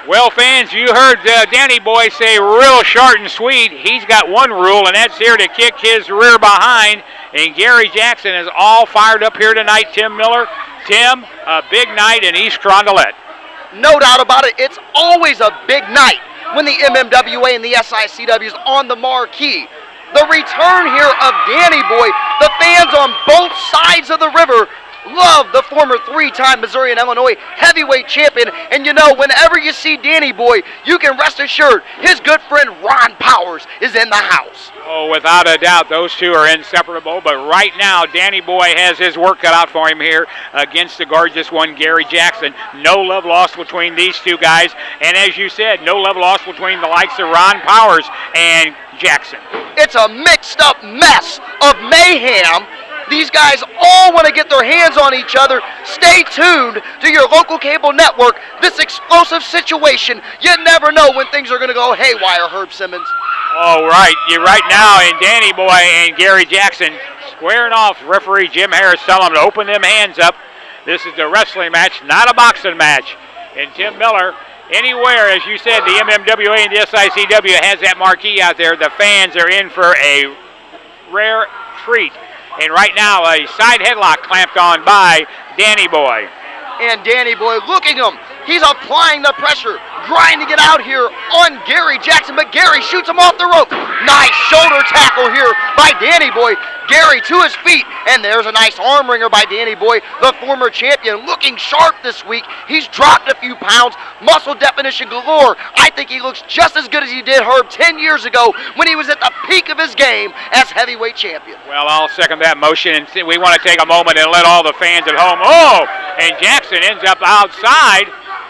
Well, fans, you heard Danny Boy say real short and sweet. He's got one rule, and that's here to kick his rear behind. And Gary Jackson is all fired up here tonight, Tim Miller. Tim, a big night in East Carondelet. No doubt about it. It's always a big night when the MMWA and the SICW is on the marquee. The return here of Danny Boy, the fans on both sides of the river love the former three-time Missouri and Illinois heavyweight champion. And you know, whenever you see Danny Boy, you can rest assured his good friend Ron Powers is in the house. Oh, without a doubt, those two are inseparable. But right now, Danny Boy has his work cut out for him here against the gorgeous one, Gary Jackson. No love lost between these two guys. And as you said, no love lost between the likes of Ron Powers and Jackson. It's a mixed-up mess of mayhem. These guys all want to get their hands on each other. Stay tuned to your local cable network. This explosive situation, you never know when things are going to go haywire, Herb Simmons. Oh, right. You're right now, and Danny Boy and Gary Jackson squaring off. Referee Jim Harris telling them to open them hands up. This is the wrestling match, not a boxing match. And Tim Miller, anywhere, as you said, the MMWA and the SICW has that marquee out there. The fans are in for a rare treat. And right now, a side headlock clamped on by Danny Boy. And Danny Boy, look at him. He's applying the pressure, grinding it out here on Gary Jackson, but Gary shoots him off the rope. Nice shoulder tackle here by Danny Boy. Gary to his feet, and there's a nice arm wringer by Danny Boy, the former champion, looking sharp this week. He's dropped a few pounds, muscle definition galore. I think he looks just as good as he did, Herb, 10 years ago when he was at the peak of his game as heavyweight champion. Well, I'll second that motion, and we want to take a moment and let all the fans at home, and Jackson ends up outside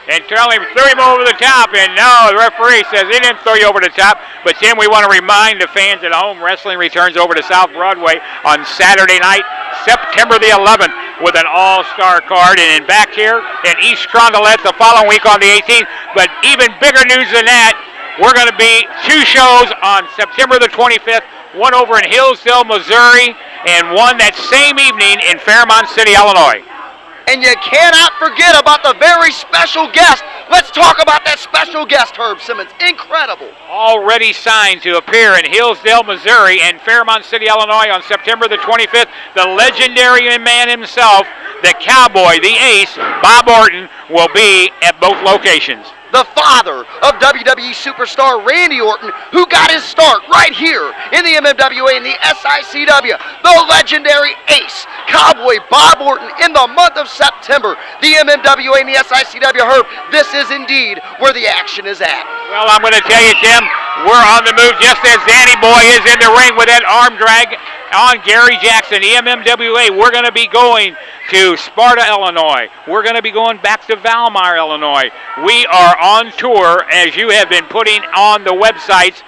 and throw him over the top, and no, the referee says he didn't throw you over the top. But Tim, we want to remind the fans at home, wrestling returns over to South Broadway on Saturday night, September the 11th, with an all-star card, and back here in East Carondelet the following week on the 18th. But even bigger news than that, we're going to be two shows on September the 25th, one over in Hillsdale, Missouri, and one that same evening in Fairmont City, Illinois. And you cannot forget about the very special guest. Let's talk about that special guest, Herb Simmons. Incredible. Already signed to appear in Hillsdale, Missouri and Fairmont City, Illinois on September the 25th. The legendary man himself, the Cowboy, the Ace, Bob Orton, will be at both locations. The father of WWE superstar Randy Orton, who got his start right here in the MMWA and the SICW. The legendary Ace, Cowboy Bob Orton, in the month of September. The MMWA and the SICW, Herb, this is indeed where the action is at. Well, I'm going to tell you, Tim, we're on the move just as Danny Boy is in the ring with that arm drag on Gary Jackson. The MMWA, we're going to be going to Sparta, Illinois. We're going to be going back to Valmar, Illinois. We are on tour, as you have been putting on the websites.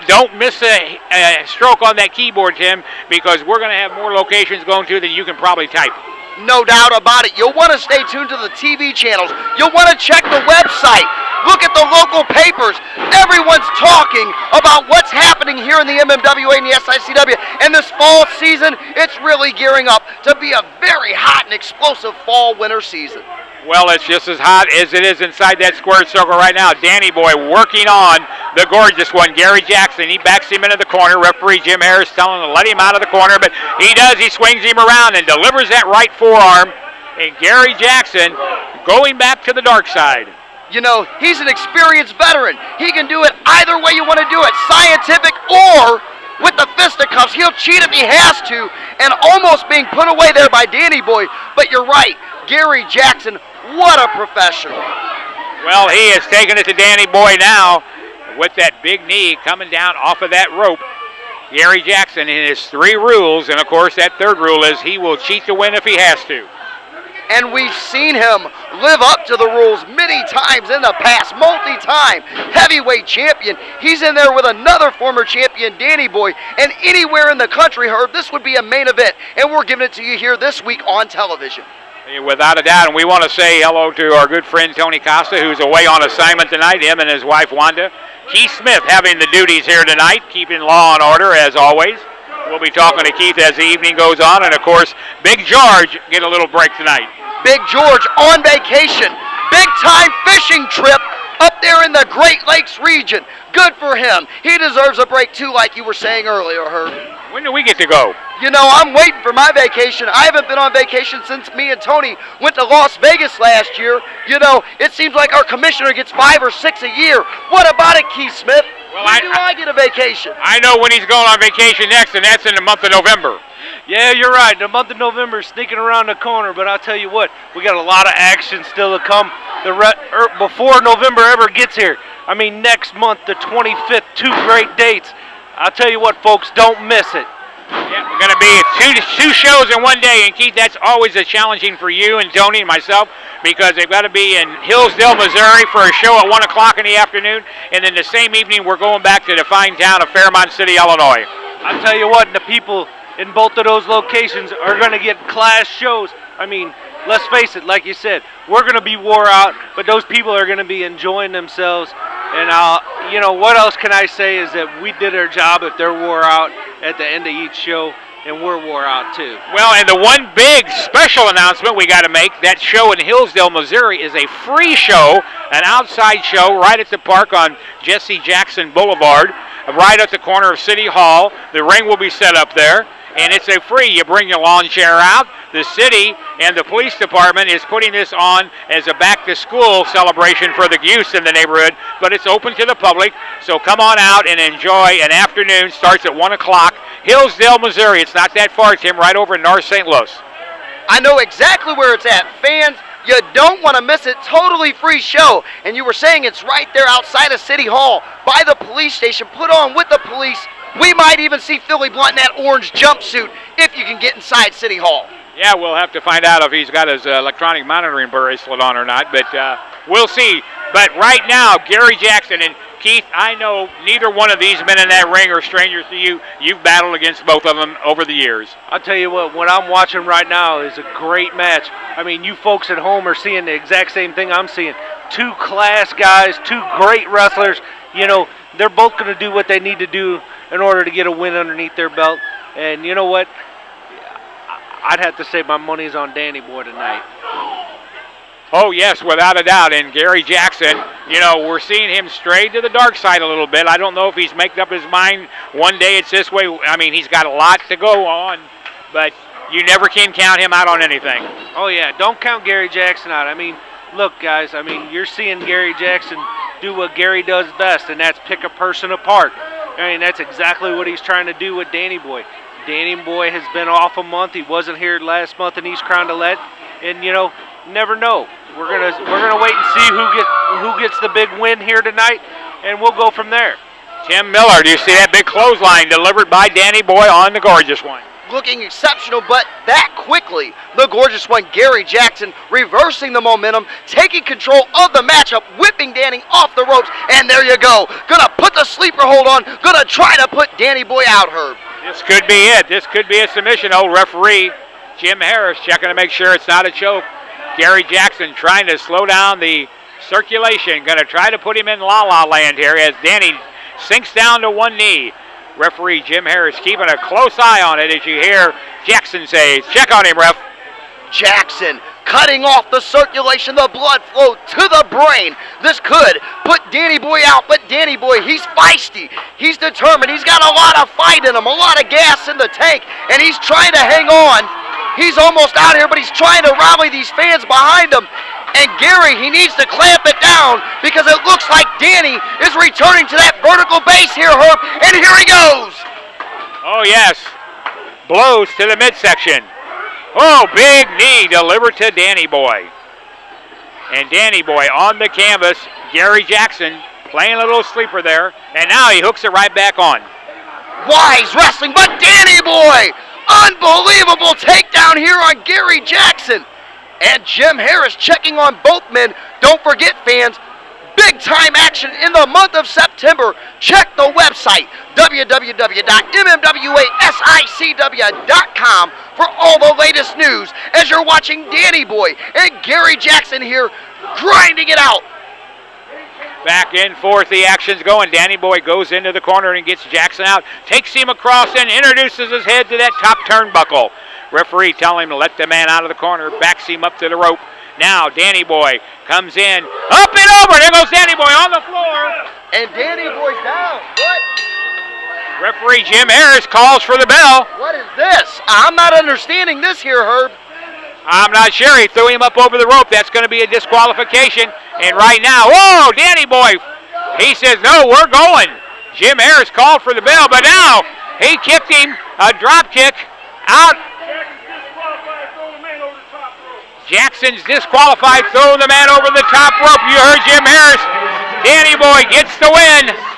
Don't miss a stroke on that keyboard, Tim, because we're going to have more locations going to than you can probably type. No doubt about it. You'll want to stay tuned to the TV channels. You'll want to check the website. Look at the local papers. Everyone's talking about what's happening here in the MMWA and the SICW. And this fall season, it's really gearing up to be a very hot and explosive fall-winter season. Well, it's just as hot as it is inside that square circle right now. Danny Boy working on the gorgeous one, Gary Jackson. He backs him into the corner. Referee Jim Harris telling him to let him out of the corner, but he does. He swings him around and delivers that right forearm. And Gary Jackson going back to the dark side. You know, he's an experienced veteran. He can do it either way you want to do it, scientific or with the fisticuffs. He'll cheat if he has to, and almost being put away there by Danny Boy. But you're right, Gary Jackson, what a professional. Well, he has taken it to Danny Boy now with that big knee coming down off of that rope. Gary Jackson in his three rules, and of course that third rule is he will cheat to win if he has to. And we've seen him live up to the rules many times in the past, multi-time heavyweight champion. He's in there with another former champion, Danny Boy, and anywhere in the country, Herb, this would be a main event, and we're giving it to you here this week on television. Without a doubt, and we want to say hello to our good friend Tony Costa, who's away on assignment tonight, him and his wife Wanda. Keith Smith having the duties here tonight, keeping law and order as always. We'll be talking to Keith as the evening goes on, and of course, Big George get a little break tonight. Big George on vacation, big time fishing trip up there in the Great Lakes region. Good for him. He deserves a break too, like you were saying earlier, Herb. When do we get to go? You know, I'm waiting for my vacation. I haven't been on vacation since me and Tony went to Las Vegas last year. You know, it seems like our commissioner gets 5 or 6 a year. What about it, Keith Smith? Well, when do I get a vacation? I know when he's going on vacation next, and that's in the month of November. Yeah, you're right. The month of November is sneaking around the corner, but I'll tell you what, we got a lot of action still to come before November ever gets here. I mean, next month, the 25th, 2 great dates. I'll tell you what, folks, don't miss it. Yeah, we're going to be two shows in one day, and Keith, that's always a challenging for you and Tony and myself because they've got to be in Hillsdale, Missouri for a show at 1 o'clock in the afternoon, and then the same evening we're going back to the fine town of Fairmont City, Illinois. I'll tell you what, the people in both of those locations are going to get class shows. I mean, let's face it, like you said, we're going to be wore out, but those people are going to be enjoying themselves. And you know, what else can I say is that we did our job if they're wore out at the end of each show, and we're wore out too. Well, and the one big special announcement we got to make, that show in Hillsdale, Missouri is a free show, an outside show right at the park on Jesse Jackson Boulevard, right at the corner of City Hall. The ring will be set up there. And it's a free. You bring your lawn chair out. The city and the police department is putting this on as a back-to-school celebration for the youth in the neighborhood, but it's open to the public, so come on out and enjoy an afternoon. Starts at 1 o'clock. Hillsdale, Missouri. It's not that far, Tim, right over in North St. Louis. I know exactly where it's at. Fans, you don't want to miss it. Totally free show. And you were saying it's right there outside of City Hall by the police station, put on with the police. We might even see Philly Blunt in that orange jumpsuit if you can get inside City Hall. Yeah, we'll have to find out if he's got his electronic monitoring bracelet on or not, but we'll see. But right now, Gary Jackson and Keith, I know neither one of these men in that ring are strangers to you. You've battled against both of them over the years. I'll tell you what I'm watching right now is a great match. I mean, you folks at home are seeing the exact same thing I'm seeing. 2 class guys, 2 great wrestlers. You know, they're both going to do what they need to do in order to get a win underneath their belt. And you know what? I'd have to say my money's on Danny Boy tonight. Oh, yes, without a doubt. And Gary Jackson, you know, we're seeing him stray to the dark side a little bit. I don't know if he's made up his mind one day it's this way. I mean, he's got a lot to go on, but you never can count him out on anything. Oh, yeah, don't count Gary Jackson out. I mean, look, guys, I mean, you're seeing Gary Jackson do what Gary does best, and that's pick a person apart. I mean, that's exactly what he's trying to do with Danny Boy. Danny Boy has been off a month. He wasn't here last month in East Carondelet, and you know, never know. We're gonna wait and see who gets the big win here tonight, and we'll go from there. Tim Miller, do you see that big clothesline delivered by Danny Boy on the gorgeous one? Looking exceptional, but that quickly, the gorgeous one, Gary Jackson, reversing the momentum, taking control of the matchup, whipping Danny off the ropes, and there you go. Gonna put the sleeper hold on, gonna try to put Danny Boy out, Herb. This could be it. This could be a submission. Old referee Jim Harris checking to make sure it's not a choke. Gary Jackson trying to slow down the circulation, gonna try to put him in la-la land here as Danny sinks down to one knee. Referee Jim Harris keeping a close eye on it as you hear Jackson say, check on him, ref. Jackson cutting off the circulation, the blood flow to the brain. This could put Danny Boy out, but Danny Boy, he's feisty. He's determined. He's got a lot of fight in him, a lot of gas in the tank, and he's trying to hang on. He's almost out here, but he's trying to rally these fans behind him. And Gary, he needs to clamp it down because it looks like Danny is returning to that vertical base here, Herb, and here he goes. Oh, yes. Blows to the midsection. Oh, big knee delivered to Danny Boy. And Danny Boy on the canvas. Gary Jackson playing a little sleeper there. And now he hooks it right back on. Wise wrestling, but Danny Boy! Unbelievable takedown here on Gary Jackson. And Jim Harris checking on both men. Don't forget, fans, big time action in the month of September. Check the website, www.MMWA-SICW.com for all the latest news as you're watching Danny Boy and Gary Jackson here grinding it out. Back and forth the action's going. Danny Boy goes into the corner and gets Jackson out. Takes him across and introduces his head to that top turnbuckle. Referee telling him to let the man out of the corner. Backs him up to the rope. Now Danny Boy comes in, up and over. There goes Danny Boy on the floor. And Danny Boy's down. What? Referee Jim Harris calls for the bell. What is this? I'm not understanding this here, Herb. I'm not sure. He threw him up over the rope. That's going to be a disqualification. And right now, whoa, Danny Boy. He says, no, we're going. Jim Harris called for the bell, but now he kicked him a drop kick out. Jackson's disqualified, throwing the man over the top rope. You heard Jim Harris. Danny Boy gets the win.